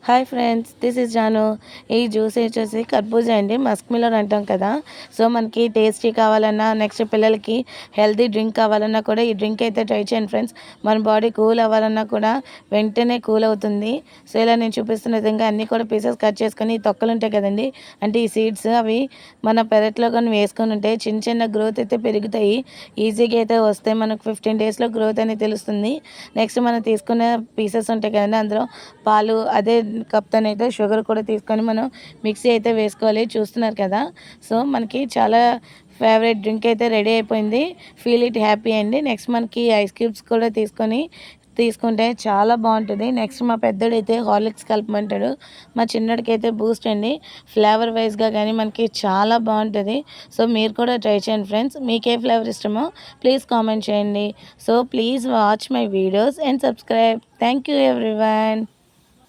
Hi friends, this is Janu. ఈ juice వచ్చేసి కర్బూజా అండి, మస్క్ మిలన్ అంటాం కదా. సో మనకి టేస్టీ కావాలన్నా, నెక్స్ట్ పిల్లలకి హెల్తీ డ్రింక్ కావాలన్నా కూడా ఈ డ్రింక్ అయితే ట్రై చేయండి ఫ్రెండ్స్. మన బాడీ కూల్ అవ్వాలన్నా కూడా వెంటనే కూల్ అవుతుంది. సో ఇలా నేను చూపిస్తున్న విధంగా అన్నీ కూడా పీసెస్ కట్ చేసుకొని, ఈ తొక్కలు ఉంటాయి కదండి, అంటే ఈ సీడ్స్ అవి మన పెరట్లో కానీ వేసుకొని ఉంటే చిన్న చిన్న గ్రోత్ అయితే పెరుగుతాయి. ఈజీగా అయితే వస్తాయి. మనకు 15 డేస్లో గ్రోత్ అనేది తెలుస్తుంది. నెక్స్ట్ మనం తీసుకున్న పీసెస్ ఉంటాయి కదండి, అందులో పాలు అదే కప్తోనైతే షుగర్ కూడా తీసుకొని మనం మిక్సీ అయితే వేసుకోవాలి. చూస్తున్నారు కదా. సో మనకి చాలా ఫేవరెట్ డ్రింక్ అయితే రెడీ అయిపోయింది. ఫీల్ ఇట్ హ్యాపీ అండి. నెక్స్ట్ మనకి ఐస్ క్యూబ్స్ కూడా తీసుకుంటే చాలా బాగుంటుంది. నెక్స్ట్ మా పెద్దోడైతే హార్లిక్స్ కలపమంటాడు, మా చిన్నోడికి అయితే బూస్ట్ అండి. ఫ్లేవర్ వైజ్గా కానీ మనకి చాలా బాగుంటుంది. సో మీరు కూడా ట్రై చేయండి ఫ్రెండ్స్. మీకు ఏ ఫ్లేవర్ ఇష్టమో ప్లీజ్ కామెంట్ చేయండి. So please watch my videos and subscribe. Thank you everyone.